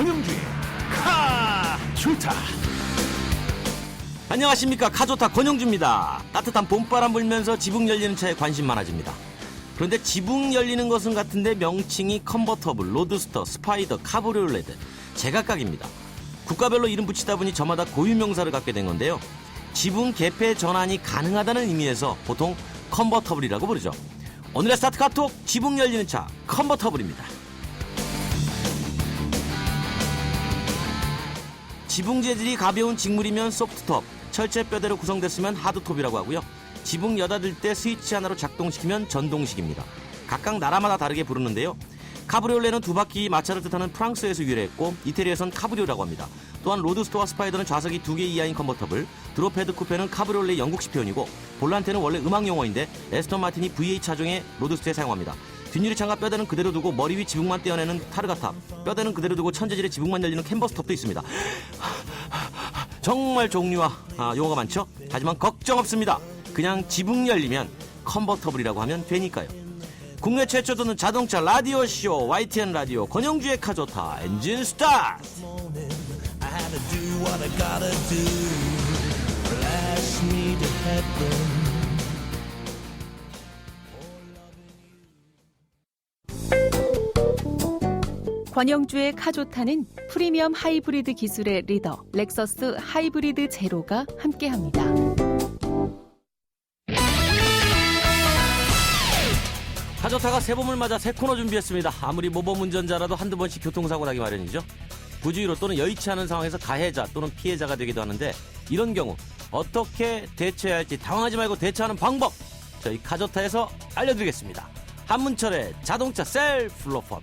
권영주의 카조타. 안녕하십니까. 카조타 권영주입니다. 따뜻한 봄바람 불면서 지붕 열리는 차에 관심 많아집니다. 그런데 지붕 열리는 것은 같은데 명칭이 컨버터블, 로드스터, 스파이더, 카브리올레 등 제각각입니다. 국가별로 이름 붙이다 보니 저마다 고유명사를 갖게 된 건데요. 지붕 개폐 전환이 가능하다는 의미에서 보통 컨버터블이라고 부르죠. 오늘의 스타트 카톡, 지붕 열리는 차 컨버터블입니다. 지붕 재질이 가벼운 직물이면 소프트톱, 철제 뼈대로 구성됐으면 하드톱이라고 하고요. 지붕 여닫을 때 스위치 하나로 작동시키면 전동식입니다. 각각 나라마다 다르게 부르는데요. 카브리올레는 두 바퀴 마차를 뜻하는 프랑스에서 유래했고 이태리에선 카브리오라고 합니다. 또한 로드스터와 스파이더는 좌석이 2개 이하인 컨버터블, 드롭헤드 쿠페는 카브리올레 영국식 표현이고 볼란테는 원래 음악 용어인데 에스턴 마틴이 V8 차종의 로드스터에 사용합니다. 뒷유리 창과 뼈대는 그대로 두고 머리 위 지붕만 떼어내는 타르가탑, 뼈대는 그대로 두고 천재질의 지붕만 열리는 캔버스톱도 있습니다. 정말 종류와 용어가 많죠? 하지만 걱정 없습니다. 그냥 지붕 열리면 컨버터블이라고 하면 되니까요. 국내 최초 듣는 자동차 라디오쇼 YTN 라디오 권영주의 카조타 엔진 스타트. 권영주의 카조타는 프리미엄 하이브리드 기술의 리더 렉서스 하이브리드 제로가 함께합니다. 카조타가 새봄을 맞아 새 코너 준비했습니다. 아무리 모범 운전자라도 한두 번씩 교통사고 나기 마련이죠. 부주의로 또는 여의치 않은 상황에서 가해자 또는 피해자가 되기도 하는데 이런 경우 어떻게 대처해야 할지 당황하지 말고 대처하는 방법 저희 카조타에서 알려드리겠습니다. 한문철의 자동차 셀프 로펌.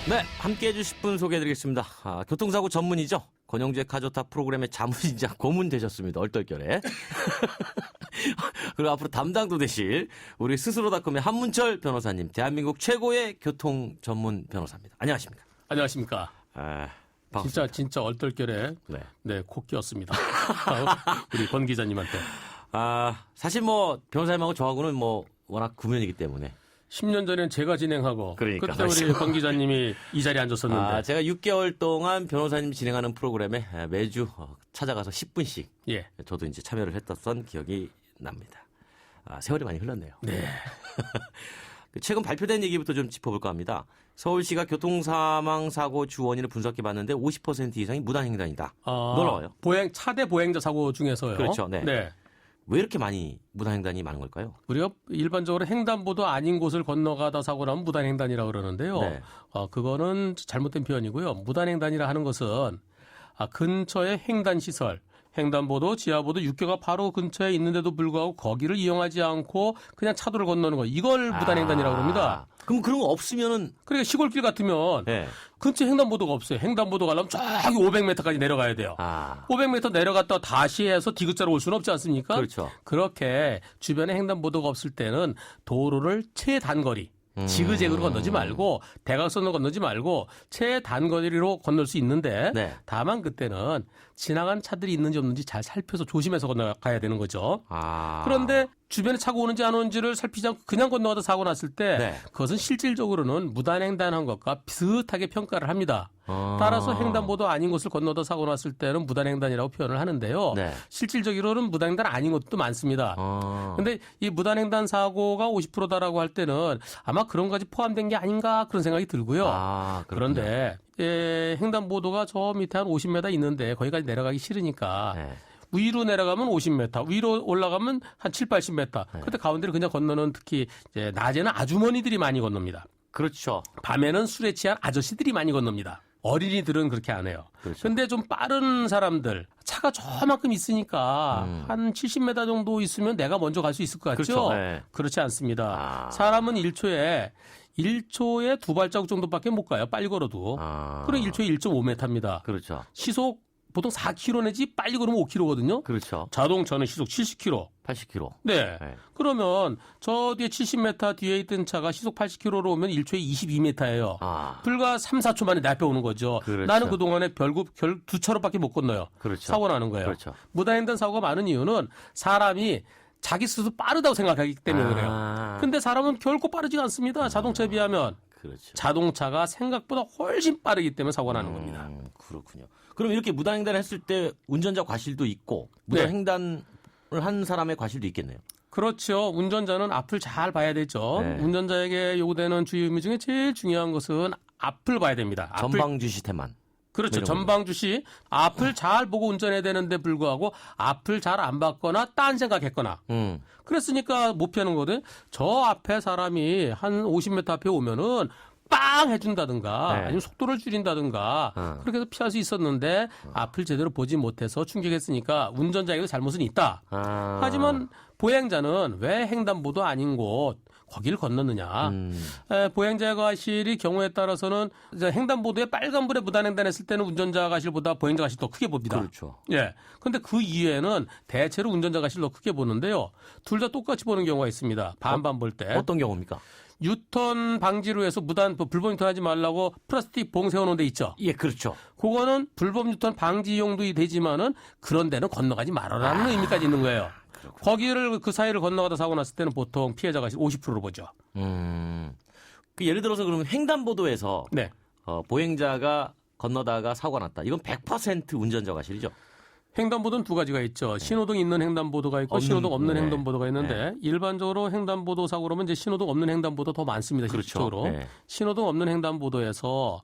네, 함께해 주실 분 소개해드리겠습니다. 교통사고 전문이죠. 권영주의 카조타 프로그램의 자문이자 고문 되셨습니다. 얼떨결에. 그리고 앞으로 담당도 되실 우리 스스로닷컴의 한문철 변호사님, 대한민국 최고의 교통 전문 변호사입니다. 안녕하십니까? 안녕하십니까? 반갑습니다. 진짜 얼떨결에 네, 코 끼었습니다. 우리 권 기자님한테. 사실 뭐 변호사님하고 저하고는 뭐 워낙 구면이기 때문에 10년 전엔 제가 진행하고 그러니까, 그때 우리 권 기자님이 이 자리에 앉았었는데 제가 6개월 동안 변호사님 진행하는 프로그램에 매주 찾아가서 10분씩 예. 저도 이제 참여를 했던 기억이 납니다. 세월이 많이 흘렀네요. 네. 최근 발표된 얘기부터 좀 짚어볼까 합니다. 서울시가 교통사망사고 주 원인을 분석해봤는데 50% 이상이 무단횡단이다. 놀라워요. 차대 보행자 사고 중에서요. 그렇죠. 네. 왜 이렇게 많이 무단횡단이 많은 걸까요? 우리가 일반적으로 횡단보도 아닌 곳을 건너가다 사고 나면 무단횡단이라고 그러는데요. 네. 그거는 잘못된 표현이고요. 무단횡단이라 하는 것은 근처에 횡단시설, 횡단보도, 지하보도, 육교가 바로 근처에 있는데도 불구하고 거기를 이용하지 않고 그냥 차도를 건너는 거. 이걸 무단횡단이라고 합니다. 그럼 그런 거 없으면은 그러니까 시골길 같으면 근처에 횡단보도가 없어요. 횡단보도 가려면 저기 500m까지 내려가야 돼요. 500m 내려갔다 다시 해서 디귿자로 올 수는 없지 않습니까? 그렇죠. 그렇게 주변에 횡단보도가 없을 때는 도로를 최단거리 지그재그로 건너지 말고 대각선으로 건너지 말고 최단거리로 건널 수 있는데 다만 그때는 지나간 차들이 있는지 없는지 잘 살펴서 조심해서 건너가야 되는 거죠. 그런데 주변에 차가 오는지 안 오는지를 살피지 않고 그냥 건너가다 사고 났을 때 그것은 실질적으로는 무단횡단한 것과 비슷하게 평가를 합니다. 따라서 횡단보도 아닌 곳을 건너다 사고 났을 때는 무단횡단이라고 표현을 하는데요. 실질적으로는 무단횡단 아닌 것도 많습니다. 그런데 이 무단횡단 사고가 50%다라고 할 때는 아마 그런 것까지 포함된 게 아닌가 그런 생각이 들고요. 그런데 횡단보도가 저 밑에 한 50m 있는데 거기까지 내려가기 싫으니까 위로 내려가면 50m, 위로 올라가면 한 7, 80m. 그때 가운데를 그냥 건너는 특히 이제 낮에는 아주머니들이 많이 건넙니다. 그렇죠. 밤에는 술에 취한 아저씨들이 많이 건넙니다. 어린이들은 그렇게 안 해요. 그런데 좀 빠른 사람들, 차가 저만큼 있으니까 한 70m 정도 있으면 내가 먼저 갈 수 있을 것 같죠? 그렇지 않습니다. 사람은 1초에 두 발자국 정도밖에 못 가요. 빨리 걸어도. 그럼 1초에 1.5m입니다. 그렇죠. 시속 보통 4km 내지 빨리 걸으면 5km거든요. 그렇죠. 자동차는 시속 70km. 80km. 네. 그러면 저 뒤에 70m 뒤에 있던 차가 시속 80km로 오면 1초에 22m예요. 불과 3, 4초 만에 내 앞에 오는 거죠. 그렇죠. 나는 그동안에 결국 두 차로밖에 못 건너요. 그렇죠. 사고 나는 거예요. 그렇죠. 무단횡단 사고가 많은 이유는 사람이 자기 스스로 빠르다고 생각하기 때문에 그래요. 근데 사람은 결코 빠르지가 않습니다. 자동차에 비하면. 그렇죠. 자동차가 생각보다 훨씬 빠르기 때문에 사고가 나는 겁니다. 그렇군요. 그럼 이렇게 무단횡단을 했을 때 운전자 과실도 있고 무단횡단을 한 사람의 과실도 있겠네요. 그렇죠. 운전자는 앞을 잘 봐야 되죠. 네. 운전자에게 요구되는 주의 의무 중에 제일 중요한 것은 앞을 봐야 됩니다. 전방주시 시태만. 그렇죠. 전방주시 앞을 잘 보고 운전해야 되는데 불구하고 앞을 잘 안 봤거나 딴 생각했거나 그랬으니까 못 피하는 거거든. 저 앞에 사람이 한 50m 앞에 오면은 빵 해준다든가 아니면 속도를 줄인다든가 그렇게 해서 피할 수 있었는데 앞을 제대로 보지 못해서 충격했으니까 운전자에게도 잘못은 있다. 하지만 보행자는 왜 횡단보도 아닌 곳 거기를 건넜느냐. 보행자 과실이 경우에 따라서는 이제 횡단보도에 빨간불에 무단횡단했을 때는 운전자 과실보다 보행자 과실 더 크게 봅니다. 그렇죠. 예. 근데 그 이외에는 대체로 운전자 과실 더 크게 보는데요. 둘 다 똑같이 보는 경우가 있습니다. 반반 볼 때. 어떤 경우입니까? 유턴 방지로 해서 불법 유턴하지 말라고 플라스틱 봉 세워놓은 데 있죠. 예, 그렇죠. 그거는 불법 유턴 방지용도 되지만은 그런 데는 건너가지 말아라는 의미까지 있는 거예요. 거기를 그 사이를 건너가다 사고 났을 때는 보통 피해자가 50%로 보죠. 그 예를 들어서 그러면 횡단보도에서 보행자가 건너다가 사고가 났다. 이건 100% 운전자 과실이죠. 횡단보도는 두 가지가 있죠. 신호등 있는 횡단보도가 있고 신호등 없는 횡단보도가 있는데 일반적으로 횡단보도 사고 그러면 이제 신호등 없는 횡단보도 더 많습니다. 실질적으로. 그렇죠. 신호등 없는 횡단보도에서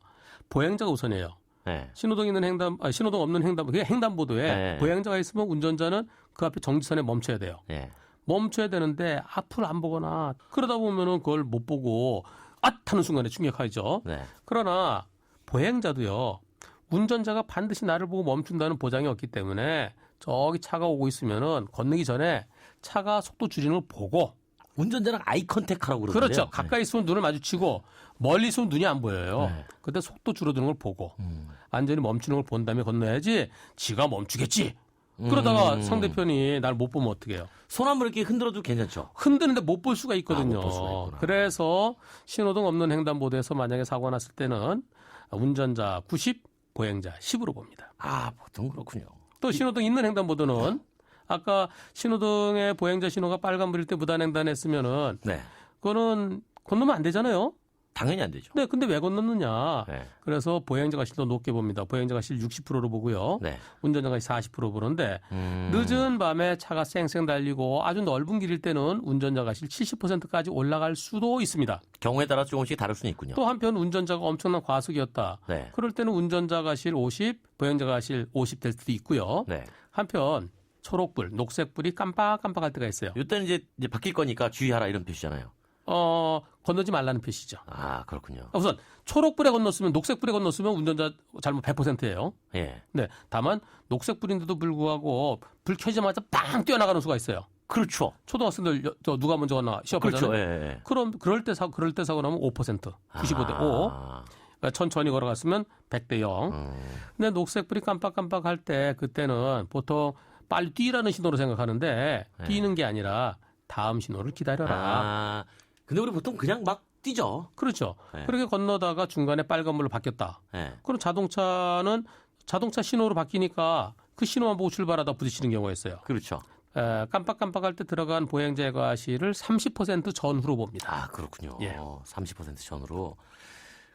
보행자가 우선이에요. 신호등 있는 신호등 없는 횡단보도에 보행자가 있으면 운전자는 그 앞에 정지선에 멈춰야 돼요. 멈춰야 되는데 앞을 안 보거나 그러다 보면은 그걸 못 보고 하는 순간에 충격하죠. 그러나 보행자도요. 운전자가 반드시 나를 보고 멈춘다는 보장이 없기 때문에 저기 차가 오고 있으면은 건너기 전에 차가 속도 줄이는 걸 보고 운전자는 아이 컨택하라고 그러는데요. 그렇죠. 가까이 있으면 눈을 마주치고 멀리 있으면 눈이 안 보여요. 그때 속도 줄어드는 걸 보고 안전히 멈추는 걸 본 다음에 건너야지 지가 멈추겠지. 그러다가 상대편이 날 못 보면 어떡해요. 손 한번 이렇게 흔들어도 괜찮죠? 흔드는데 못 볼 수가 있거든요. 못 볼 수가 있구나. 그래서 신호등 없는 횡단보도에서 만약에 사고가 났을 때는 운전자 90, 보행자 10으로 봅니다. 보통 그렇군요. 또 신호등 있는 횡단보도는 아까 신호등에 보행자 신호가 빨간불일 때 무단횡단했으면은 그거는 건너면 안 되잖아요. 당연히 안 되죠. 네, 근데 왜 건넜느냐? 그래서 보행자 과실도 높게 봅니다. 보행자 과실 60%로 보고요. 운전자 과실 40% 보는데 늦은 밤에 차가 쌩쌩 달리고 아주 넓은 길일 때는 운전자 과실 70%까지 올라갈 수도 있습니다. 경우에 따라 조금씩 다를 수는 있군요. 또 한편 운전자가 엄청난 과속이었다. 그럴 때는 운전자 과실 50, 보행자 과실 50 될 수도 있고요. 한편 초록불, 녹색불이 깜빡깜빡할 때가 있어요. 이때는 이제 바뀔 거니까 주의하라 이런 표시잖아요. 건너지 말라는 표시죠. 그렇군요. 우선 초록불에 건넜으면 녹색불에 건넜으면 운전자 잘못 100%예요. 네. 다만 녹색불인데도 불구하고 불 켜지자마자 빵 뛰어나가는 수가 있어요. 그렇죠. 초등학생들 누가 먼저 갔나 시합하잖아요. 그렇죠. 그럼 그럴 때 사고 나면 5%, 95대 5. 그러니까 천천히 걸어갔으면 100대 0. 근데 녹색불이 깜빡깜빡할 때 그때는 보통 빨리 뛰라는 신호로 생각하는데 뛰는 게 아니라 다음 신호를 기다려라. 근데 우리 보통 그냥 막 뛰죠. 그렇죠. 그렇게 건너다가 중간에 빨간불로 바뀌었다. 그럼 자동차는 자동차 신호로 바뀌니까 그 신호만 보고 출발하다 부딪히는 경우가 있어요. 그렇죠. 깜빡깜빡할 때 들어간 보행자의 과실을 30% 전후로 봅니다. 그렇군요. 30% 전후로.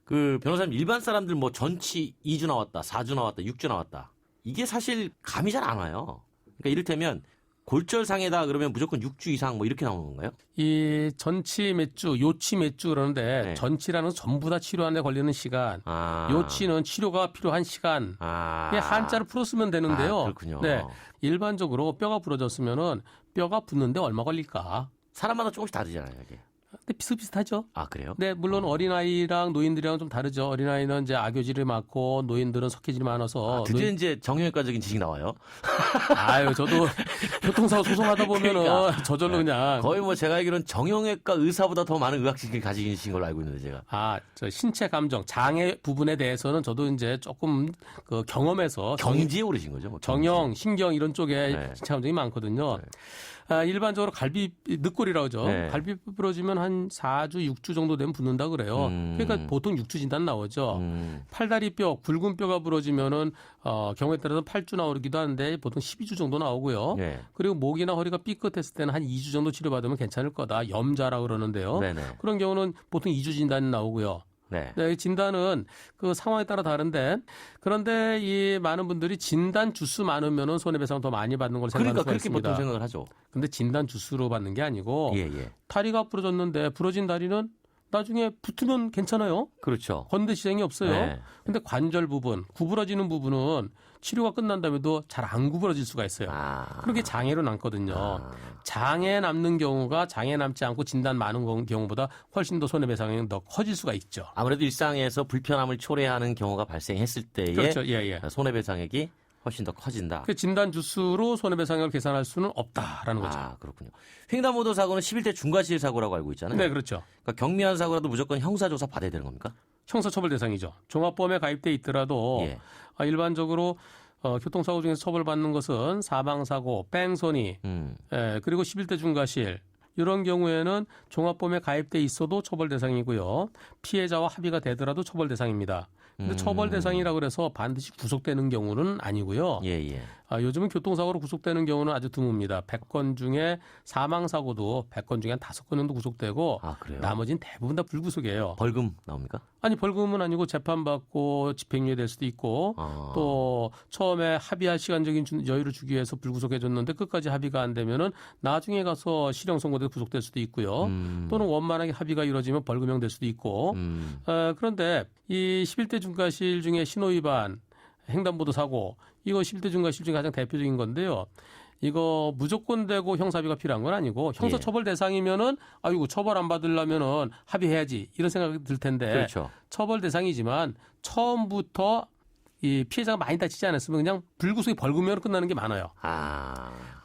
그 변호사님 일반 사람들 뭐 전치 2주 나왔다, 4주 나왔다, 6주 나왔다. 이게 사실 감이 잘 안 와요. 그러니까 이를테면 골절상해다 그러면 무조건 6주 이상 뭐 이렇게 나오는 건가요? 이 전치 몇 주, 요치 몇 주 그러는데 전치라는 건 전부 다 치료하는 데 걸리는 시간, 요치는 치료가 필요한 시간. 이게 한자를 풀었으면 되는데요. 그렇군요. 일반적으로 뼈가 부러졌으면은 뼈가 붙는데 얼마 걸릴까? 사람마다 조금씩 다르잖아요, 이게. 근데 비슷비슷하죠. 그래요? 네, 물론 어린아이랑 노인들이랑 좀 다르죠. 어린아이는 이제 악교질이 많고 노인들은 석회질이 많아서. 드디어 이제 정형외과적인 지식 나와요. 저도 교통사고 소송하다 보면은 저절로 그냥. 거의 뭐 제가 알기로는 정형외과 의사보다 더 많은 의학지식을 가지신 걸로 알고 있는데 제가. 저 신체 감정, 장애 부분에 대해서는 저도 이제 조금 그 경험에서. 경지에 오르신 거죠? 뭐 정형, 신경 이런 쪽에 신체 감정이 많거든요. 일반적으로 갈비 늑골이라고 하죠. 갈비 부러지면 한 4주, 6주 정도 되면 붓는다 그래요. 그러니까 보통 6주 진단 나오죠. 팔다리 뼈, 굵은 뼈가 부러지면은 경우에 따라서 8주 나오기도 하는데 보통 12주 정도 나오고요. 네. 그리고 목이나 허리가 삐끗했을 때는 한 2주 정도 치료받으면 괜찮을 거다. 염자라 그러는데요. 네네. 그런 경우는 보통 2주 진단이 나오고요. 네. 네, 진단은 그 상황에 따라 다른데 그런데 이 많은 분들이 진단 주수 많으면은 손해배상 더 많이 받는 걸 생각하는 수가 그렇게 있습니다. 보통 생각을 하죠. 근데 진단 주수로 받는 게 아니고 예. 다리가 부러졌는데 부러진 다리는 나중에 붙으면 괜찮아요. 그렇죠. 건대 시행이 없어요. 네. 근데 관절 부분, 구부러지는 부분은 치료가 끝난 다음에도 잘 안 구부러질 수가 있어요. 그렇게 장애로 남거든요. 장애 남는 경우가 장애 남지 않고 진단 많은 경우보다 훨씬 더 손해배상이 더 커질 수가 있죠. 아무래도 일상에서 불편함을 초래하는 경우가 발생했을 때에 그렇죠. 예. 손해배상액이 훨씬 더 커진다. 그 진단 주수로 손해배상을 계산할 수는 없다라는 거죠. 그렇군요. 횡단보도 사고는 11대 중과실 사고라고 알고 있잖아요. 네, 그렇죠. 그러니까 경미한 사고라도 무조건 형사조사 받아야 되는 겁니까? 형사처벌 대상이죠. 종합보험에 가입돼 있더라도 예. 일반적으로 교통사고 중에서 처벌받는 것은 사망사고, 뺑소니, 그리고 11대 중과실 이런 경우에는 종합보험에 가입돼 있어도 처벌 대상이고요. 피해자와 합의가 되더라도 처벌 대상입니다. 근데 처벌 대상이라 그래서 반드시 구속되는 경우는 아니고요. 예. 요즘은 교통사고로 구속되는 경우는 아주 드뭅니다. 100건 중에 사망사고도 100건 중에 한 5건 정도 구속되고 그래요? 나머지는 대부분 다 불구속이에요. 벌금 나옵니까? 아니 벌금은 아니고 재판받고 집행유예 될 수도 있고 또 처음에 합의할 시간적인 여유를 주기 위해서 불구속해 줬는데 끝까지 합의가 안 되면은 나중에 가서 실형 선고돼 구속될 수도 있고요. 또는 원만하게 합의가 이루어지면 벌금형 될 수도 있고 그런데 이 11대 중과실 중에 신호위반 횡단보도 사고 이거 11대 중과실 중에 가장 대표적인 건데요. 이거 무조건 되고 형사합의가 필요한 건 아니고 형사처벌 대상이면은 이거 처벌 안 받으려면은 합의해야지 이런 생각이 들 텐데 그렇죠. 처벌 대상이지만 처음부터 이 피해자가 많이 다치지 않았으면 그냥 불구속이 벌금형으로 끝나는 게 많아요.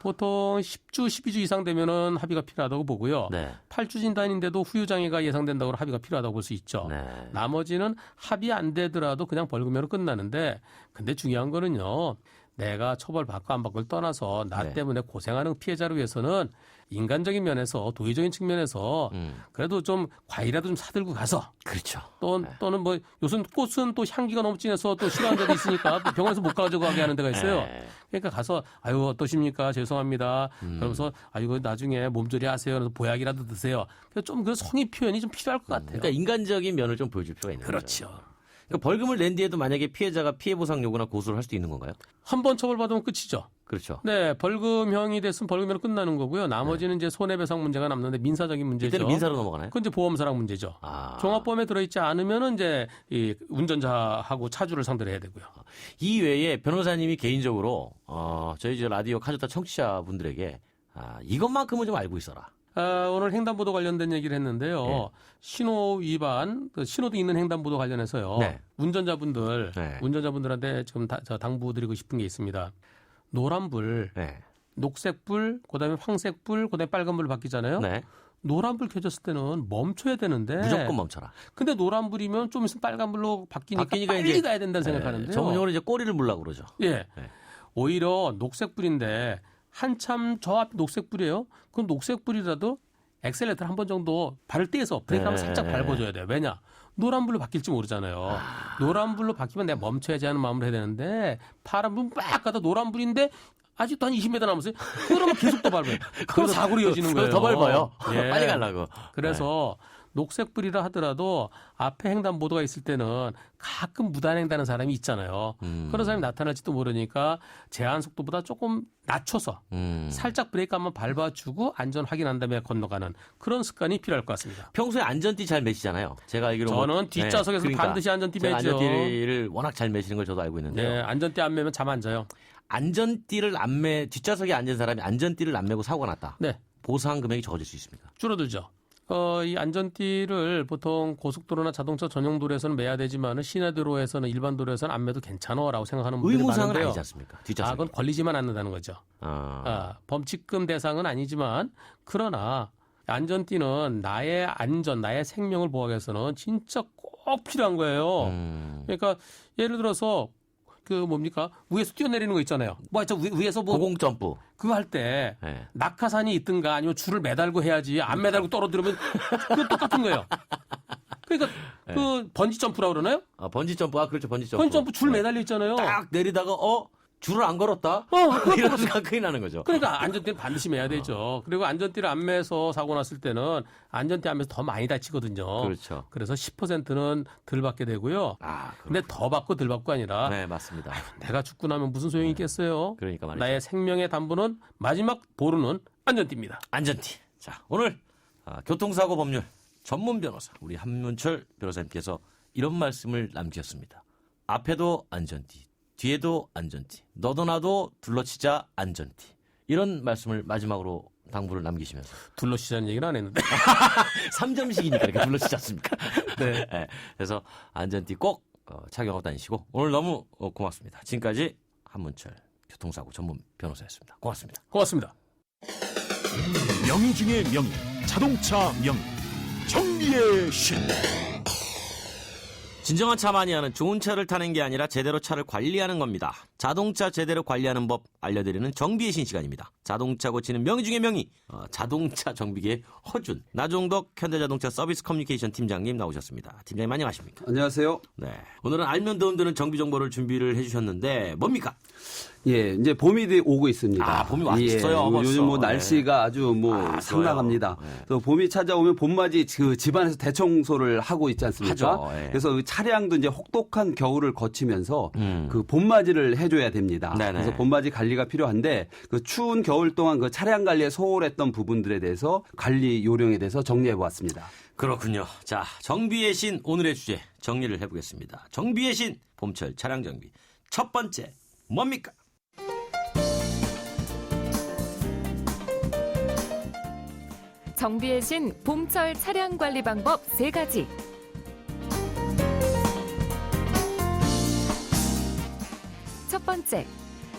보통 10주, 12주 이상 되면은 합의가 필요하다고 보고요. 네. 8주 진단인데도 후유장애가 예상된다고 합의가 필요하다고 볼 수 있죠. 네. 나머지는 합의 안 되더라도 그냥 벌금형으로 끝나는데 근데 중요한 거는요. 내가 처벌받고 안 받고를 떠나서 나 때문에 고생하는 피해자를 위해서는 인간적인 면에서 도의적인 측면에서 그래도 좀 과일이라도 좀 사들고 가서 그렇죠. 또는 뭐 요즘 꽃은 또 향기가 너무 진해서 또 싫어하는 데도 있으니까 병원에서 못 가져가게 하는 데가 있어요. 그러니까 가서 어떠십니까? 죄송합니다. 그러면서 이거 나중에 몸조리 하세요. 그래서 보약이라도 드세요. 좀 그 성의 표현이 좀 필요할 것 같아요. 그러니까 인간적인 면을 좀 보여줄 필요가 있는 거죠. 그렇죠. 그러니까 벌금을 낸 뒤에도 만약에 피해자가 피해보상 요구나 고소를 할 수도 있는 건가요? 한 번 처벌받으면 끝이죠. 그렇죠. 네, 벌금형이 됐으면 벌금형으로 끝나는 거고요. 나머지는 이제 손해배상 문제가 남는데 민사적인 문제죠. 이때는 민사로 넘어가나요? 그건 이제 보험사랑 문제죠. 종합보험에 들어있지 않으면은 이제 이 운전자하고 차주를 상대로 해야 되고요. 이 외에 변호사님이 개인적으로 저희 라디오 카조타 청취자분들에게 이것만큼은 좀 알고 있어라. 오늘 횡단보도 관련된 얘기를 했는데요. 신호 위반, 신호등 있는 횡단보도 관련해서요. 운전자분들한테 지금 당부드리고 싶은 게 있습니다. 노란불, 녹색불, 그다음에 황색불, 그다음에 빨간불 바뀌잖아요. 노란불 켜졌을 때는 멈춰야 되는데 무조건 멈춰라. 근데 노란불이면 좀 있으면 빨간불로 바뀌니까 빨리 이제, 가야 된다는 생각하는데요. 전문용어로 이제 꼬리를 물라고 그러죠. 오히려 녹색불인데 한참 저 앞 녹색불이에요. 그럼 녹색불이라도 엑셀레이터를 한 번 정도 발을 떼서 브레이크 한번 살짝 밟아줘야 돼요. 왜냐? 노란불로 바뀔지 모르잖아요. 노란불로 바뀌면 내가 멈춰야지 하는 마음으로 해야 되는데 파란불 막 가다 노란불인데 아직도 한 20m 남았어요. 그러면 계속 더 밟아요. 그럼 사고로 이어지는 거예요. 더 밟아요. 빨리 가려고. 그래서 녹색불이라 하더라도 앞에 횡단보도가 있을 때는 가끔 무단횡단하는 사람이 있잖아요. 그런 사람이 나타날지도 모르니까 제한 속도보다 조금 낮춰서 살짝 브레이크 한번 밟아주고 안전 확인한 다음에 건너가는 그런 습관이 필요할 것 같습니다. 평소에 안전띠 잘 매시잖아요. 제가 알기로 저는 뒷좌석에서 반드시 안전띠 매죠. 안전띠를 워낙 잘 매시는 걸 저도 알고 있는데요. 네, 안전띠 안 매면 잠 안 자요. 안전띠를 뒷좌석에 앉은 사람이 안전띠를 안 매고 사고가 났다. 네. 보상 금액이 적어질 수 있습니까? 줄어들죠. 이 안전띠를 보통 고속도로나 자동차 전용도로에서는 매야 되지만 시내도로에서는 일반 도로에서는 안 매도 괜찮아라고 생각하는 분들이 많은데요. 의무사항은 아니지 않습니까? 뒷좌석에. 그건 걸리지만 않는다는 거죠. 범칙금 대상은 아니지만 그러나 안전띠는 나의 안전, 나의 생명을 보호하기 위해서는 진짜 꼭 필요한 거예요. 그러니까 예를 들어서 그 뭡니까 위에서 뛰어내리는 거 있잖아요. 뭐 저 위에서 뭐 고공 점프. 그거 할 때 네. 낙하산이 있든가 아니면 줄을 매달고 해야지 안 매달고 떨어뜨리면 그거 똑같은 거예요. 그러니까 네. 그 번지 점프라고 그러나요? 아, 번지 점프. 아, 그렇죠. 번지 점프. 번지 점프 줄 네. 매달려 있잖아요. 딱 내리다가 줄을 안 걸었다. 이런 생각 큰일 나는 거죠. 그러니까 안전띠는 반드시 매야 되죠. 그리고 안전띠를 안 매서 사고 났을 때는 안전띠 안 매서 더 많이 다치거든요. 그렇죠. 그래서 10%는 덜 받게 되고요. 아, 근데 더 받고 덜 받고 아니라 네, 맞습니다. 내가 죽고 나면 무슨 소용이 있겠어요. 그러니까 말이죠. 나의 생명의 담보는 마지막 보루는 안전띠입니다. 안전띠. 자, 오늘 교통사고 법률 전문 변호사 우리 한문철 변호사님께서 이런 말씀을 남기셨습니다. 앞에도 안전띠, 뒤에도 안전띠, 너도 나도 둘러치자 안전띠. 이런 말씀을 마지막으로 당부를 남기시면서 둘러치자는 얘기는 안 했는데. 3점씩이니까 이렇게 둘러치지 않습니까? 네. 네. 그래서 안전띠 꼭 착용하고 다니시고 오늘 너무 고맙습니다. 지금까지 한문철 교통사고 전문 변호사였습니다. 고맙습니다. 고맙습니다. 명의 중에 명의, 자동차 명의, 정비의 신. 진정한 차 마니아는 좋은 차를 타는 게 아니라 제대로 차를 관리하는 겁니다. 자동차 제대로 관리하는 법 알려드리는 정비의 신 시간입니다. 자동차 고치는 명의 중에 명의, 자동차 정비계의 허준, 나종덕 현대자동차 서비스 커뮤니케이션 팀장님 나오셨습니다. 팀장님 안녕하십니까? 안녕하세요. 네, 오늘은 알면 도움 되는 정비 정보를 준비를 해주셨는데 뭡니까? 예, 이제 봄이 오고 있습니다. 아, 봄이 왔어요. 벌써. 요즘 뭐 날씨가 아주 뭐 상당합니다. 네. 그래서 봄이 찾아오면 봄맞이 그 집안에서 대청소를 하고 있지 않습니까? 하죠. 예. 그래서 그 차량도 이제 혹독한 겨울을 거치면서 그 봄맞이를 해줘야 됩니다. 네네. 그래서 봄맞이 관리가 필요한데 그 추운 겨울 동안 그 차량 관리에 소홀했던 부분들에 대해서 관리 요령에 대해서 정리해 보았습니다. 그렇군요. 자, 정비의 신 오늘의 주제 정리를 해보겠습니다. 정비의 신 봄철 차량 정비 첫 번째 뭡니까? 정비의 신 봄철 차량 관리 방법 3가지. 첫 번째,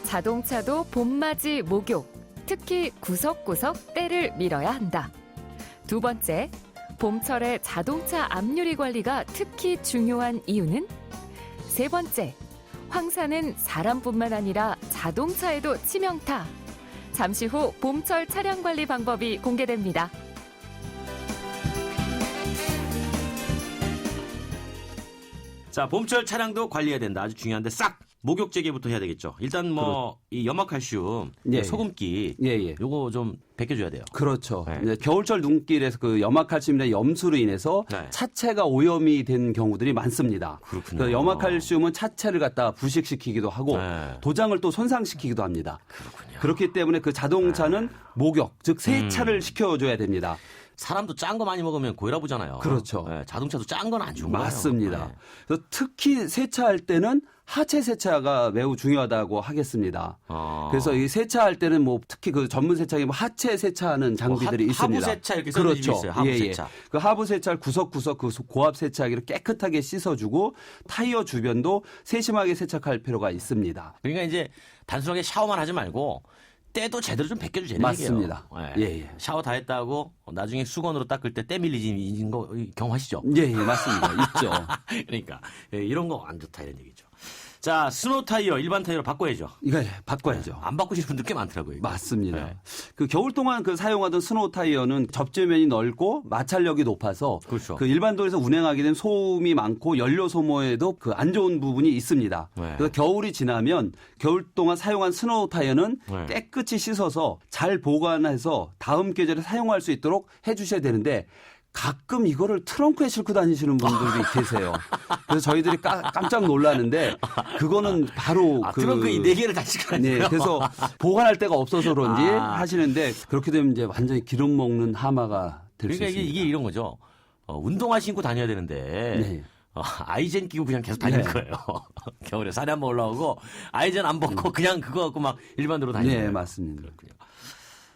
자동차도 봄맞이 목욕, 특히 구석구석 때를 밀어야 한다. 두 번째, 봄철에 자동차 앞유리 관리가 특히 중요한 이유는? 세 번째, 황사는 사람뿐만 아니라 자동차에도 치명타. 잠시 후 봄철 차량 관리 방법이 공개됩니다. 자, 봄철 차량도 관리해야 된다. 아주 중요한데 싹 목욕 재개부터 해야 되겠죠. 일단 뭐 이 염화칼슘, 예. 소금기 예. 요거 좀 벗겨줘야 돼요. 그렇죠. 네. 이제 겨울철 눈길에서 그 염화칼슘이나 염수로 인해서 네. 차체가 오염이 된 경우들이 많습니다. 그렇군요. 그 염화칼슘은 차체를 갖다 부식시키기도 하고 네. 도장을 또 손상시키기도 합니다. 그렇군요. 그렇기 때문에 그 자동차는 목욕, 즉 세차를 시켜줘야 됩니다. 사람도 짠 거 많이 먹으면 고혈압이잖아요. 그렇죠. 네, 자동차도 짠 건 안 좋은 거예요. 맞습니다. 네. 그래서 특히 세차할 때는 하체 세차가 매우 중요하다고 하겠습니다. 그래서 이 세차할 때는 뭐 특히 그 전문 세차기 뭐 하체 세차하는 장비들이 있습니다. 하부 세차 이렇게 써있는 집이 있어요. 하부 세차. 그 하부 세차를 구석구석 그 고압 세차기로 깨끗하게 씻어주고 타이어 주변도 세심하게 세척할 필요가 있습니다. 그러니까 이제 단순하게 샤워만 하지 말고 때도 제대로 좀 벗겨도 되는 맞습니다. 얘기예요. 예. 샤워 다 했다고 나중에 수건으로 닦을 때 때 밀리는 거 경험하시죠? 예, 맞습니다. 있죠. 그러니까 이런 거 안 좋다 이런 얘기죠. 자, 스노우 타이어 일반 타이어로 바꿔야죠. 이거 바꿔야죠. 안 바꾸시는 분들 꽤 많더라고요. 이거. 맞습니다. 네. 그 겨울 동안 그 사용하던 스노우 타이어는 접지면이 넓고 마찰력이 높아서 그렇죠. 그 일반 도로에서 운행하게 되면 소음이 많고 연료 소모에도 그 안 좋은 부분이 있습니다. 네. 그래서 겨울이 지나면 겨울 동안 사용한 스노우 타이어는 네. 깨끗이 씻어서 잘 보관해서 다음 계절에 사용할 수 있도록 해주셔야 되는데 가끔 이거를 트렁크에 싣고 다니시는 분들이 계세요. 그래서 저희들이 깜짝 놀라는데 그거는 바로 트렁크 4개를 다 싣고 다니세요? 네, 그래서 보관할 데가 없어서 그런지 아. 하시는데 그렇게 되면 이제 완전히 기름 먹는 하마가 될 수 그러니까 있습니다. 이게 이런 거죠. 운동화 신고 다녀야 되는데 네. 아이젠 끼고 그냥 계속 다니는 네. 거예요. 겨울에 살이 한번 올라오고 아이젠 안 벗고 그냥 그거 갖고 막 일반도로 다니는 네, 거예요. 맞습니다. 그렇군요.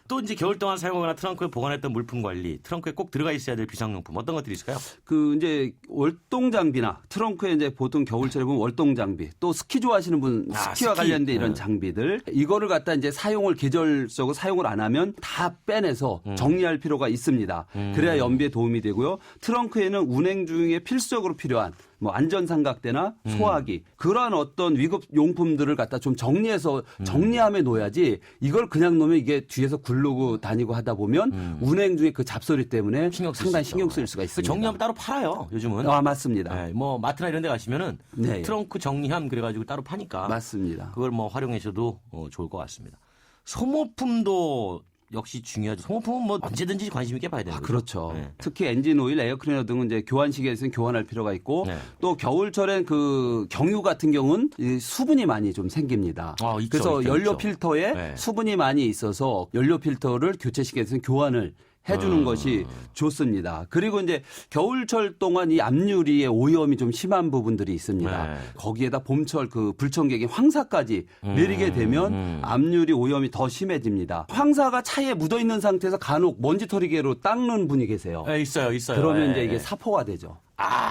또 이제 겨울 동안 사용하거나 트렁크에 보관했던 물품 관리, 트렁크에 꼭 들어가 있어야 될 비상용품 어떤 것들이 있을까요? 그 이제 월동 장비나 트렁크에 이제 보통 겨울철에 보면 월동 장비, 또 스키 좋아하시는 분 스키와 스키. 관련된 이런 네. 장비들 이거를 갖다 이제 사용을 계절적으로 사용을 안 하면 다 빼내서 정리할 필요가 있습니다. 그래야 연비에 도움이 되고요. 트렁크에는 운행 중에 필수적으로 필요한 뭐 안전삼각대나 소화기 그러한 어떤 위급 용품들을 갖다 좀 정리해서 정리함에 놓아야지 이걸 그냥 놓으면 이게 뒤에서 굴르고 다니고 하다 보면 운행 중에 그 잡소리 때문에 상당히 신경 쓸 수가 있습니다. 정리함 따로 팔아요 요즘은. 아 맞습니다. 네, 뭐 마트나 이런 데 가시면은 네. 트렁크 정리함 그래가지고 따로 파니까 맞습니다. 그걸 뭐 활용하셔도 좋을 것 같습니다. 소모품도 역시 중요하죠. 소모품은 뭐 언제든지 관심 있게 봐야 되는 거죠. 그렇죠. 네. 특히 엔진 오일, 에어클리너 등은 이제 교환 시기에서는 교환할 필요가 있고 네. 또 겨울철엔 그 경유 같은 경우는 이 수분이 많이 좀 생깁니다. 있죠, 그래서 있죠, 연료 있죠. 필터에 네. 수분이 많이 있어서 연료 필터를 교체 시기에서는 교환을 해주는 것이 좋습니다. 그리고 이제 겨울철 동안 이 앞유리의 오염이 좀 심한 부분들이 있습니다. 네. 거기에다 봄철 그 불청객이 황사까지 내리게 되면 앞유리 오염이 더 심해집니다. 황사가 차에 묻어 있는 상태에서 간혹 먼지털이개로 닦는 분이 계세요. 네, 있어요. 그러면 이제 네, 이게 네. 사포가 되죠.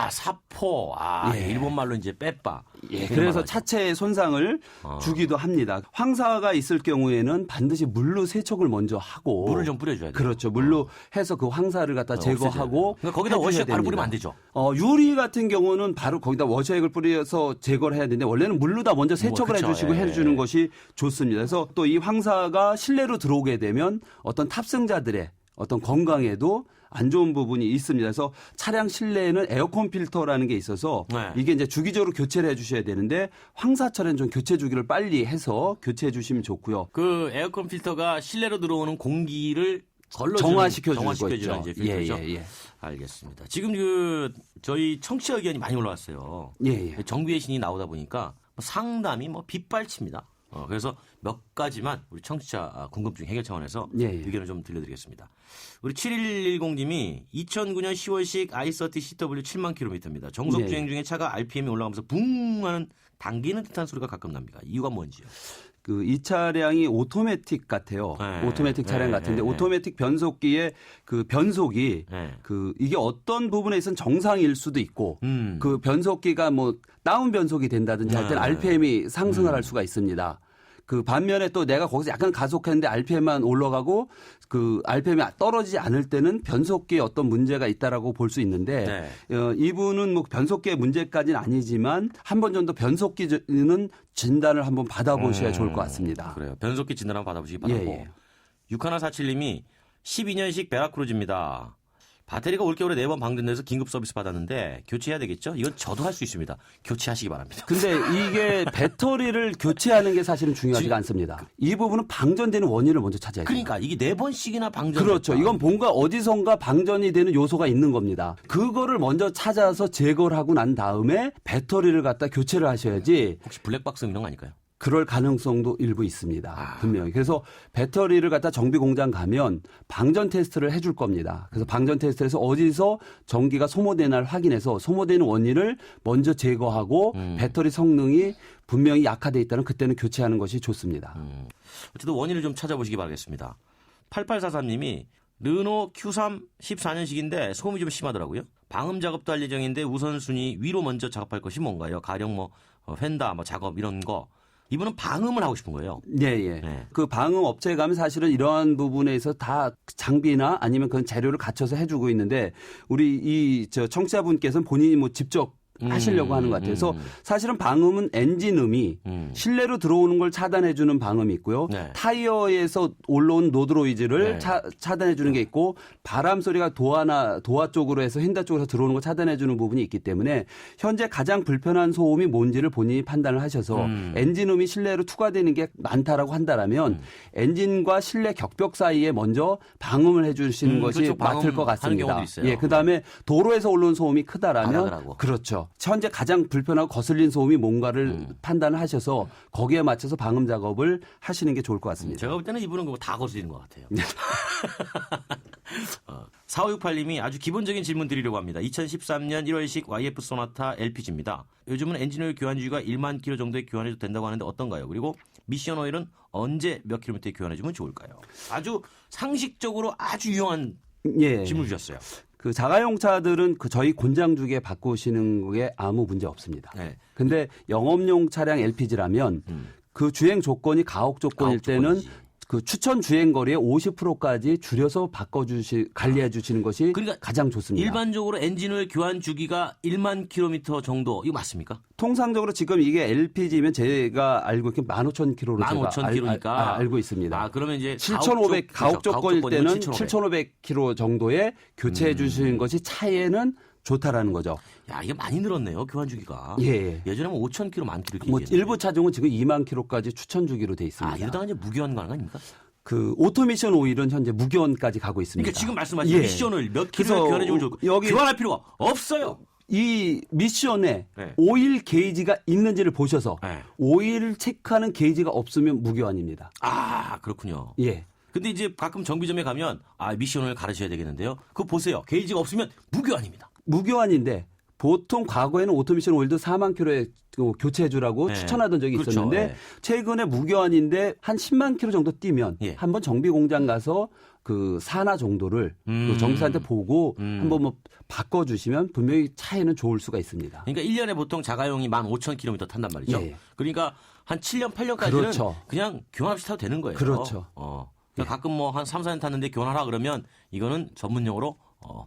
사포. 예. 일본 말로 이제 빼빠. 그래서 차체에 손상을 주기도 합니다. 황사가 있을 경우에는 반드시 물로 세척을 먼저 하고 물을 좀 뿌려줘야 돼요. 그렇죠. 물로 해서 그 황사를 갖다 제거하고 그러니까 거기다 해줘야 워시액 바로 됩니다. 뿌리면 안 되죠. 유리 같은 경우는 바로 거기다 워셔액을 뿌려서 제거를 해야 되는데 원래는 물로 다 먼저 세척을 그쵸. 해주시고 예. 해주는 것이 좋습니다. 그래서 또 이 황사가 실내로 들어오게 되면 어떤 탑승자들의 어떤 건강에도 안 좋은 부분이 있습니다. 그래서 차량 실내에는 에어컨 필터라는 게 있어서 네. 이게 이제 주기적으로 교체를 해주셔야 되는데 황사철에는 좀 교체 주기를 빨리 해서 교체해 주시면 좋고요. 그 에어컨 필터가 실내로 들어오는 공기를 정화시켜주는 정화시켜주는 거죠. 이제 필터죠. 예. 알겠습니다. 지금 그 저희 청취자 의견이 많이 올라왔어요. 예. 정비의 신이 나오다 보니까 상담이 빗발칩니다. 그래서 몇 가지만 우리 청취자 궁금증 해결 차원에서 예. 의견을 좀 들려드리겠습니다. 우리 7110님이 2009년 10월식 i30 CW 7만 킬로미터입니다. 정속 예. 주행 중에 차가 RPM이 올라가면서 붕 하는 당기는 듯한 소리가 가끔 납니다. 이유가 뭔지요? 이 차량이 오토매틱 같아요. 네. 오토매틱 차량 네. 같은데 네. 오토매틱 변속기의 그 변속이 네. 이게 어떤 부분에 있어서는 정상일 수도 있고 그 변속기가 뭐 다운 변속이 된다든지 할 때는 네. RPM이 상승을 할 수가 있습니다. 그 반면에 또 내가 거기서 약간 가속했는데 RPM만 올라가고 그 RPM이 떨어지지 않을 때는 변속기에 어떤 문제가 있다라고 볼 수 있는데 이분은 뭐 변속기의 문제까지는 아니지만 한 번 정도 변속기는 진단을 한번 받아보셔야 좋을 것 같습니다. 그래요. 변속기 진단 한번 받아보시기 바라고. 예. 6147님이 12년식 베라크루즈입니다. 배터리가 올겨울에 4번 방전돼서 긴급 서비스 받았는데 교체해야 되겠죠? 이건 저도 할 수 있습니다. 교체하시기 바랍니다. 근데 이게 배터리를 교체하는 게 사실은 중요하지가 않습니다. 이 부분은 방전되는 원인을 먼저 찾아야 돼요. 그러니까 이게 4번씩이나 방전. 그렇죠. 이건 뭔가 어디선가 방전이 되는 요소가 있는 겁니다. 그거를 먼저 찾아서 제거를 하고 난 다음에 배터리를 갖다 교체를 하셔야지 혹시 블랙박스 이런 거 아닐까요? 그럴 가능성도 일부 있습니다. 분명히. 그래서 배터리를 갖다 정비 공장 가면 방전 테스트를 해줄 겁니다. 그래서 방전 테스트에서 어디서 전기가 소모되나를 확인해서 소모되는 원인을 먼저 제거하고 배터리 성능이 분명히 약화돼 있다면 그때는 교체하는 것이 좋습니다. 어쨌든 원인을 좀 찾아보시기 바라겠습니다. 8843님이 르노 Q3 14년식인데 소음이 좀 심하더라고요. 방음 작업도 할 예정인데 우선순위 위로 먼저 작업할 것이 뭔가요? 가령 뭐 휀다 작업 이런 거. 이분은 방음을 하고 싶은 거예요. 예. 그 방음 업체에 가면 사실은 이러한 부분에 있어서 다 장비나 아니면 그런 재료를 갖춰서 해주고 있는데 우리 청취자분께서는 본인이 뭐 직접 하시려고 하는 것 같아요. 그래서 사실은 방음은 엔진음이 실내로 들어오는 걸 차단해주는 방음이 있고요. 네. 타이어에서 올라온 노드로이즈를 차단해주는 게 있고 바람 소리가 도화 쪽으로 해서 휀다 쪽으로 들어오는 걸 차단해주는 부분이 있기 때문에 현재 가장 불편한 소음이 뭔지를 본인이 판단을 하셔서 엔진음이 실내로 투과되는 게 많다라고 한다라면 엔진과 실내 격벽 사이에 먼저 방음을 해주시는 것이 그렇죠. 맞을 것 같습니다. 경우도 있어요. 예, 그다음에 도로에서 올라온 소음이 크다라면 하더라고. 그렇죠. 현재 가장 불편하고 거슬린 소음이 뭔가를 판단을 하셔서 거기에 맞춰서 방음 작업을 하시는 게 좋을 것 같습니다. 제가 볼 때는 이분은 그거 다 거슬리는 것 같아요. 4568님이 아주 기본적인 질문 드리려고 합니다. 2013년 1월식 YF 소나타 LPG입니다. 요즘은 엔진오일 교환주기가 1만 킬로 정도에 교환해도 된다고 하는데 어떤가요? 그리고 미션 오일은 언제 몇 킬로미터에 교환해주면 좋을까요? 아주 상식적으로 아주 유용한 질문 주셨어요. 그 자가용 차들은 저희 공장주기에 바꾸시는 게 아무 문제 없습니다. 근데 영업용 차량 LPG라면 그 주행 조건이 가혹 조건일 때는 그 추천 주행 거리의 50%까지 줄여서 관리해 주시는 것이 그러니까 가장 좋습니다. 일반적으로 엔진오일 교환 주기가 1만 킬로미터 정도 이거 맞습니까? 통상적으로 지금 이게 LPG면 제가 알고 있기 15,000km로 15,000km니까 알고 있습니다. 그러면 이제 7,500 가옥 조건일 때는 7,500. 7,500km 정도에 교체해 주시는 것이 차에는 좋다라는 거죠. 야, 이게 많이 늘었네요. 교환 주기가. 예. 예전에는 5,000km 많기로 뭐 일부 차종은 지금 2만 킬로까지 추천 주기로 돼 있습니다. 이러다가 이제 무교환 가는 거 아닙니까? 그 오토미션 오일은 현재 무교환까지 가고 있습니다. 그러니까 지금 말씀하신 미션 오일 몇 킬로에 교환해 주면 좋고 여기 교환할 필요가 없어요. 이 미션에 네. 오일 게이지가 있는지를 보셔서 네. 오일 체크하는 게이지가 없으면 무교환입니다. 아, 그렇군요. 예. 근데 이제 가끔 정비점에 가면 미션 오일 갈으셔야 되겠는데요. 그거 보세요. 게이지가 없으면 무교환입니다. 무교환인데 보통 과거에는 오토미션 오일도 4만 킬로에 교체해 주라고 네. 추천하던 적이 그렇죠. 있었는데 네. 최근에 무교환인데 한 10만 킬로 정도 뛰면 예. 한번 정비 공장 가서 그 산화 정도를 그 정비사한테 보고 한번 뭐 바꿔주시면 분명히 차에는 좋을 수가 있습니다. 그러니까 1년에 보통 자가용이 15,000km 탄단 말이죠. 예. 그러니까 한 7년, 8년까지는 그렇죠. 그냥 교환 없이 타도 되는 거예요. 그렇죠. 그러니까 가끔 뭐 한 3, 4년 탔는데 교환하라 그러면 이거는 전문용어로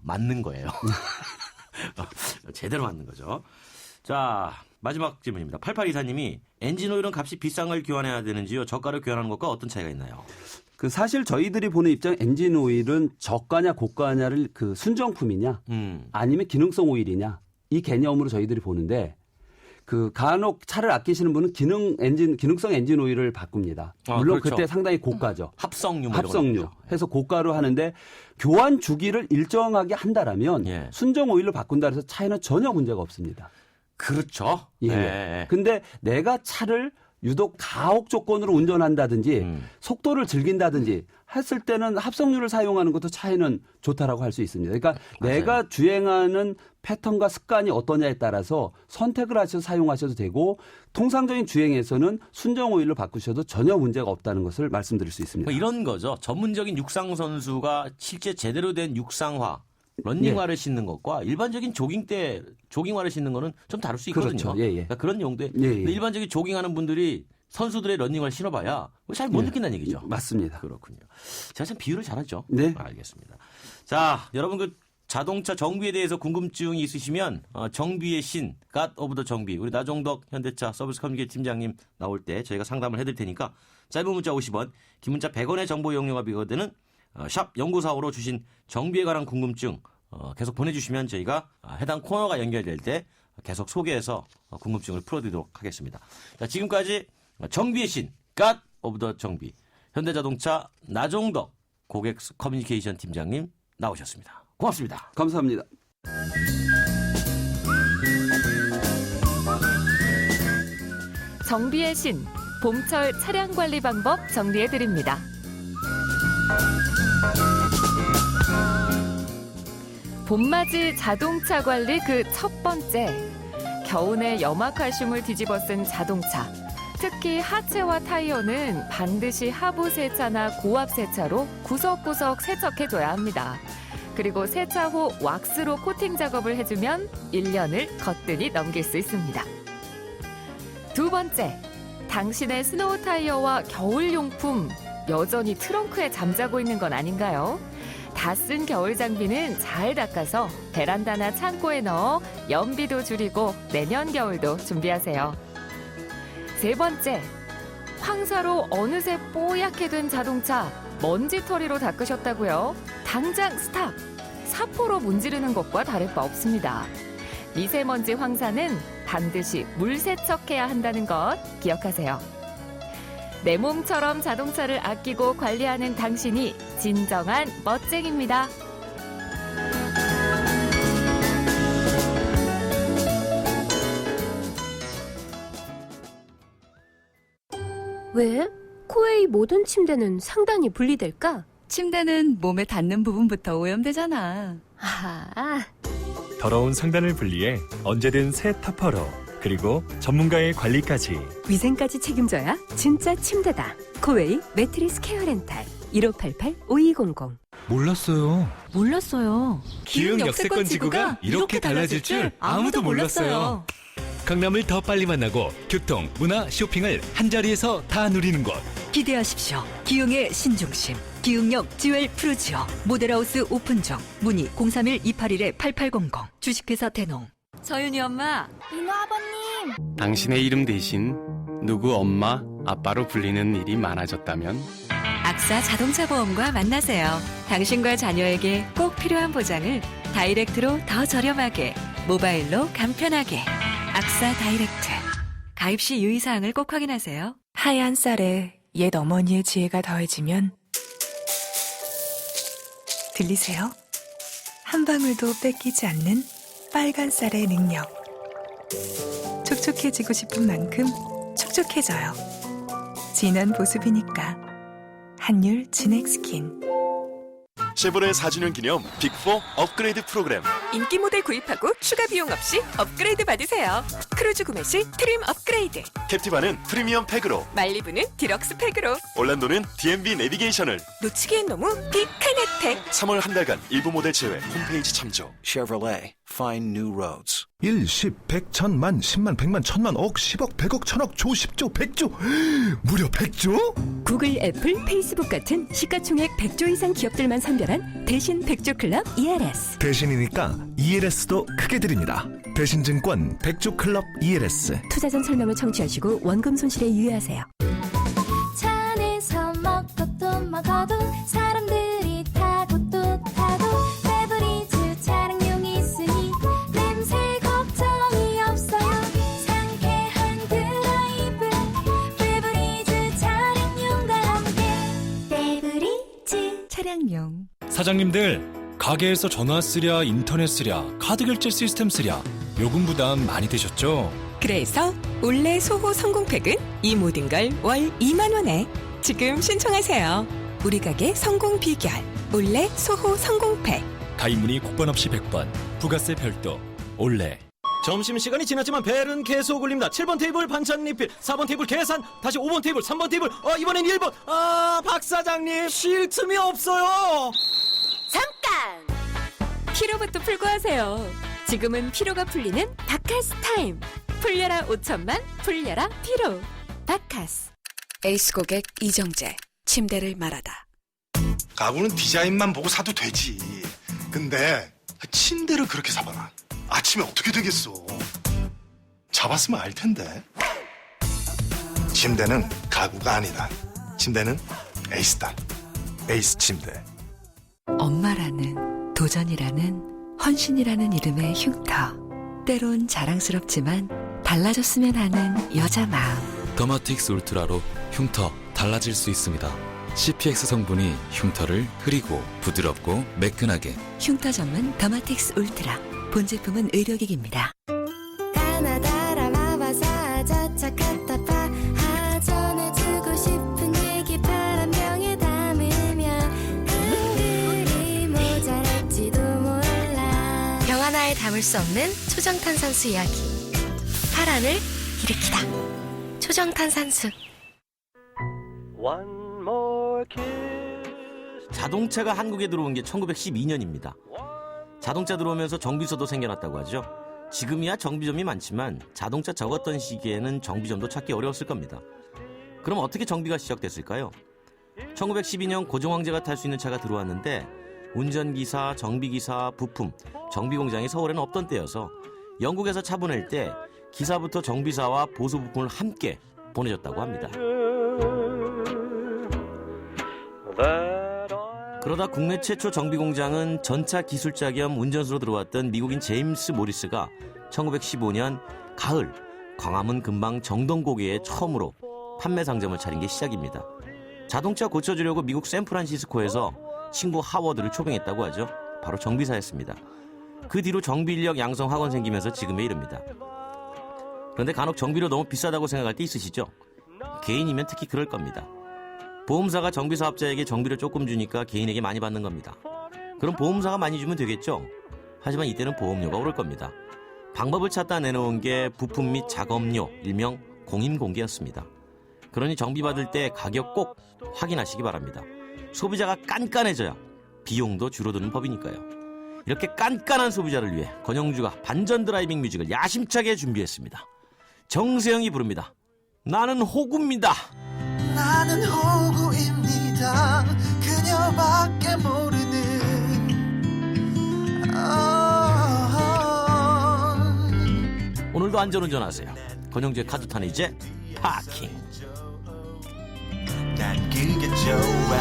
맞는 거예요. 제대로 맞는 거죠. 자, 마지막 질문입니다. 8824님이 엔진 오일은 값이 비싼 걸 교환해야 되는지요? 저가를 교환하는 것과 어떤 차이가 있나요? 그 사실 저희들이 보는 입장 엔진 오일은 저가냐 고가냐를 그 순정품이냐 아니면 기능성 오일이냐 이 개념으로 저희들이 보는데 그 간혹 차를 아끼시는 분은 기능성 엔진 오일을 바꿉니다. 물론 그렇죠. 그때 상당히 고가죠. 합성유. 합성유 해서 고가로 하는데 교환 주기를 일정하게 한다라면 예. 순정 오일로 바꾼다 해서 차에는 전혀 문제가 없습니다. 그렇죠. 예. 네. 근데 내가 차를 유독 가옥 조건으로 운전한다든지 속도를 즐긴다든지 했을 때는 합성유를 사용하는 것도 차에는 좋다라고 할 수 있습니다. 그러니까 맞아요. 내가 주행하는 패턴과 습관이 어떠냐에 따라서 선택을 하셔서 사용하셔도 되고 통상적인 주행에서는 순정 오일로 바꾸셔도 전혀 문제가 없다는 것을 말씀드릴 수 있습니다. 뭐 이런 거죠. 전문적인 육상 선수가 실제 제대로 된 육상화, 런닝화를 신는 것과 일반적인 조깅 때 조깅화를 신는 거는 좀 다를 수 있거든요. 그렇죠. 예, 예. 그러니까 그런 용도에 예, 예. 근데 일반적인 조깅하는 분들이 선수들의 런닝화를 신어봐야 잘 못 느낀다는 얘기죠. 맞습니다. 그렇군요. 제가 참 비유를 잘하죠. 네. 알겠습니다. 자, 여러분 그 자동차 정비에 대해서 궁금증이 있으시면 정비의 신, 갓 오브 더 정비 우리 나종덕 현대차 서비스 커뮤니케이션 팀장님 나올 때 저희가 상담을 해드릴 테니까 짧은 문자 50원, 긴 문자 100원의 정보 이용료가 비거되는 샵 0945로 주신 정비에 관한 궁금증 계속 보내주시면 저희가 해당 코너가 연결될 때 계속 소개해서 궁금증을 풀어드리도록 하겠습니다. 자, 지금까지 정비의 신, 갓 오브 더 정비 현대자동차 나종덕 고객 커뮤니케이션 팀장님 나오셨습니다. 고맙습니다. 감사합니다. 정비의 신, 봄철 차량 관리 방법 정리해드립니다. 봄맞이 자동차 관리 그 첫 번째. 겨우내 염화칼슘을 뒤집어 쓴 자동차. 특히 하체와 타이어는 반드시 하부 세차나 고압 세차로 구석구석 세척해줘야 합니다. 그리고 세차 후 왁스로 코팅 작업을 해주면 1년을 거뜬히 넘길 수 있습니다. 두 번째, 당신의 스노우 타이어와 겨울용품 여전히 트렁크에 잠자고 있는 건 아닌가요? 다 쓴 겨울 장비는 잘 닦아서 베란다나 창고에 넣어 연비도 줄이고 내년 겨울도 준비하세요. 세 번째, 황사로 어느새 뽀얗게 된 자동차 먼지털이로 닦으셨다고요? 당장 스탑! 사포로 문지르는 것과 다를 바 없습니다. 미세먼지 황사는 반드시 물 세척해야 한다는 것 기억하세요. 내 몸처럼 자동차를 아끼고 관리하는 당신이 진정한 멋쟁입니다. 왜? 코웨이 모든 침대는 상단이 분리될까? 침대는 몸에 닿는 부분부터 오염되잖아. 아, 더러운 상단을 분리해 언제든 새 타퍼로 그리고 전문가의 관리까지 위생까지 책임져야 진짜 침대다. 코웨이 매트리스 케어 렌탈 1588-5200. 몰랐어요. 기흥 역세권 지구가 이렇게 달라질 줄 아무도 몰랐어요. 강남을 더 빨리 만나고 교통, 문화, 쇼핑을 한자리에서 다 누리는 곳 기대하십시오. 기흥의 신중심. 기흥역 지웰 프루지오. 모델하우스 오픈 중. 문의 031-281-8800. 주식회사 대농. 서윤이 엄마. 민호 아버님. 당신의 이름 대신 누구 엄마, 아빠로 불리는 일이 많아졌다면 악사 자동차 보험과 만나세요. 당신과 자녀에게 꼭 필요한 보장을 다이렉트로 더 저렴하게, 모바일로 간편하게. 악사 다이렉트. 가입 시 유의사항을 꼭 확인하세요. 하얀 쌀에 옛 어머니의 지혜가 더해지면 들리세요? 한 방울도 뺏기지 않는 빨간 쌀의 능력. 촉촉해지고 싶은 만큼 촉촉해져요. 진한 보습이니까. 한율 진액 스킨. 쉐보레 4주년 기념 빅4 업그레이드 프로그램. 인기 모델 구입하고 추가 비용 없이 업그레이드 받으세요. 크루즈 구매 시 트림 업그레이드. 캡티바는 프리미엄 팩으로, 말리부는 디럭스 팩으로, 올란도는 DMB 내비게이션을. 놓치기엔 너무 빅한 혜택. 3월 한 달간 일부 모델 제외. 홈페이지 참조. Chevrolet, find new roads. 1, 10, 100, 1000만, 10만, 100만, 1000만, 억, 10억, 100억, 1000억, 조, 10조, 100조. 무려 100조? 구글, 애플, 페이스북 같은 시가총액 100조 이상 기업들만 선별한 대신 100조 클럽 ELS. 대신이니까 ELS도 크게 드립니다. 대신증권 100조 클럽 ELS. 투자 전 설명을 청취하시고 원금 손실에 유의하세요. 차 안에서 먹고 또 먹어도 사람들이 타고 또 타도 페브리즈 차량용이 있으니 냄새 걱정이 없어요. 상쾌한 드라이브 페브리즈 차량용과 함께. 페브리즈 차량용. 사장님들, 가게에서 전화 쓰랴, 인터넷 쓰랴, 카드 결제 시스템 쓰랴, 요금 부담 많이 되셨죠? 그래서 올레 소호 성공팩은 이 모든 걸 월 2만 원에 지금 신청하세요. 우리 가게 성공 비결 올레 소호 성공팩. 가입 문의 국번 없이 100번, 부가세 별도, 올레. 점심시간이 지났지만 벨은 계속 울립니다. 7번 테이블 반찬 리필, 4번 테이블 계산, 다시 5번 테이블, 3번 테이블, 이번엔 1번. 박 사장님 쉴 틈이 없어요. 잠깐! 피로부터 풀고 하세요. 지금은 피로가 풀리는 바카스 타임. 풀려라 5천만, 풀려라 피로. 바카스. 에이스 고객 이정재. 침대를 말하다. 가구는 디자인만 보고 사도 되지. 근데 침대를 그렇게 사봐라. 아침에 어떻게 되겠어. 잡았으면 알 텐데. 침대는 가구가 아니다. 침대는 에이스다. 에이스 침대. 엄마라는, 도전이라는, 헌신이라는 이름의 흉터. 때론 자랑스럽지만 달라졌으면 하는 여자 마음. 더마틱스 울트라로 흉터 달라질 수 있습니다. CPX 성분이 흉터를 흐리고 부드럽고 매끈하게. 흉터 전문 더마틱스 울트라. 본 제품은 의료기기입니다. 가나다라 마바사 자차카타파 전해주고 싶은 얘기 바람병에 담으면 그들이 모자랄지도 몰라. 병 하나에 담을 수 없는 초정탄산수 이야기. 파란을 일으키다. 초정탄산수. 자동차가 한국에 들어온 게 1912년입니다. 자동차 들어오면서 정비소도 생겨났다고 하죠. 지금이야 정비점이 많지만 자동차 적었던 시기에는 정비점도 찾기 어려웠을 겁니다. 그럼 어떻게 정비가 시작됐을까요? 1912년 고종황제가 탈 수 있는 차가 들어왔는데 운전기사, 정비기사, 부품, 정비공장이 서울에는 없던 때여서 영국에서 차 보낼 때 기사부터 정비사와 보수부품을 함께 보내줬다고 합니다. 그러다 국내 최초 정비공장은 전차 기술자 겸 운전수로 들어왔던 미국인 제임스 모리스가 1915년 가을 광화문 근방 정동고개에 처음으로 판매 상점을 차린 게 시작입니다. 자동차 고쳐주려고 미국 샌프란시스코에서 친구 하워드를 초빙했다고 하죠. 바로 정비사였습니다. 그 뒤로 정비인력 양성 학원 생기면서 지금에 이릅니다. 그런데 간혹 정비료 너무 비싸다고 생각할 때 있으시죠? 개인이면 특히 그럴 겁니다. 보험사가 정비사업자에게 정비료 조금 주니까 개인에게 많이 받는 겁니다. 그럼 보험사가 많이 주면 되겠죠? 하지만 이때는 보험료가 오를 겁니다. 방법을 찾다 내놓은 게 부품 및 작업료, 일명 공인공개였습니다. 그러니 정비받을 때 가격 꼭 확인하시기 바랍니다. 소비자가 깐깐해져야 비용도 줄어드는 법이니까요. 이렇게 깐깐한 소비자를 위해 권영주가 반전 드라이빙 뮤직을 야심차게 준비했습니다. 정세영이 부릅니다. 나는 호구입니다. 나는 호구입니다. 그녀밖에 모르는 오늘도 안전운전하세요. 권영주의 카드타는 이제 파킹. 난 그게 좋아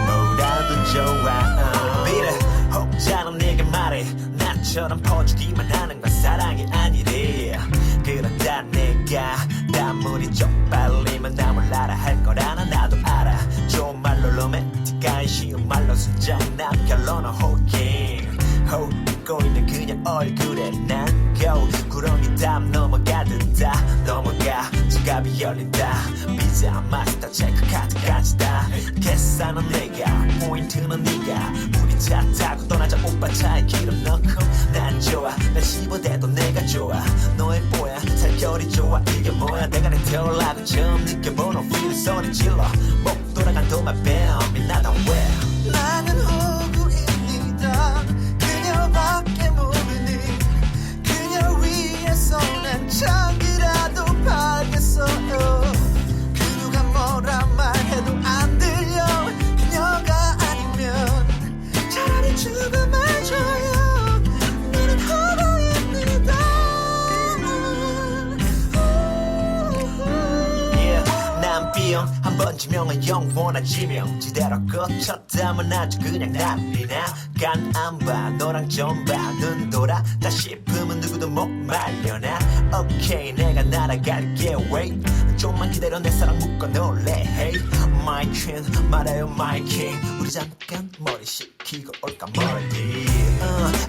뭐라도 좋아 미래 혹자는 내게 말해 나처럼 퍼주기만 하는 건 사랑이 아니래 그러다 내가 단물이 쪽팔리면 나 몰라라 할 거라나 나도 알아 좋은 말로 로맨틱한 쉬운 말로 순정 난 결론은 호킹 웃고 있는 그녀 얼굴에 난 go 구름이 담 넘어가듯다 넘어가 지갑이 열린다 비자 마스터 체크카드까지 다 계산은 내가 포인트는 네가 우리 차 타고 떠나자 오빠 차에 기름 넣고 난 좋아 난 씹어대도 내가 좋아 너의 뽀야 살결이 좋아 이게 뭐야 내가 내 태우라고 처음 느껴보는 feel 소리 질러 목 돌아간 도마뱀이 나다 왜 나는 호구입니다. 그녀밖에 모르는 그녀 위에서 난 장기라도 팔겠어요. 그 누가 뭐라 말해도 안 들려 그녀가 아니면 차라리 죽음을 줘요. 나는 호구입니다. 난 비용 한번 지명은 영원한 지명 지대로 꽂혔다면 아주 그냥 난리나 간 안 봐 너랑 좀 봐 눈 돌아 다 싶으면 누구도 못 말려나 오케이 내가 날아갈게 wait 좀만 기다려 내 사랑 묶어 놓을래 hey my queen 말해요 my king 우리 잠깐 머리 식히고 올까 멀리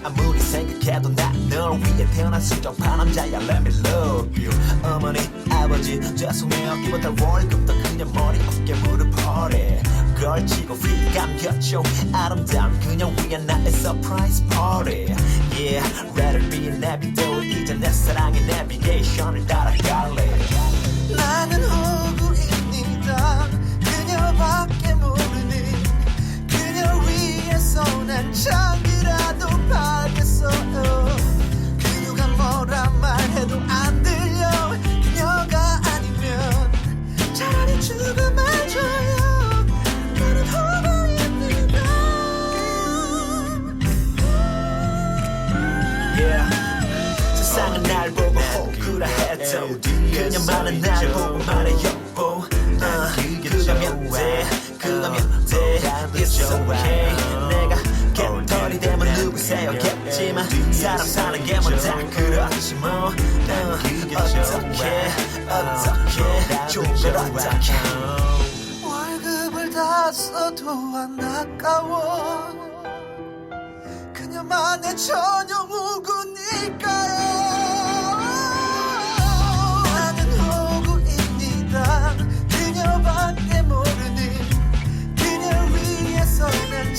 아무리 생각해도 난 널 위해 태어난 수정파 남자야 let me love you 어머니 아버지 죄송해요 이번 달 월급도 그냥 머리 어깨 무릎 허리 걸치고 휘 감겼죠 아름다운 그냥 위에 나의 surprise party yeah let it be 내비도 이제 내 사랑의 내비게이션을 따라갈래 나는 호구입니다. 그녀밖에 모르는 그녀 위에서 난 장기라도 팔겠어요. 그 누가 뭐라 말해도 안 들려 그녀가 아니면 차라리 죽음을 줘요. 나는 호구입니다. yeah 세상은 날 보고 호구라 해도 그녀만은 날 보고 말해 여보 그거면 돼 그거면 돼 It's okay 내가 갯털이 되면 누구세요겠지만 사람 사는 게 뭐 다 그렇지 뭐 어떻게 좋은 걸 어떻게 월급을 다 써도 안 아까워 그녀만의 전용 우구니까요. 나는 호구입니다. 그녀밖에 모르는 그녀 위에서 난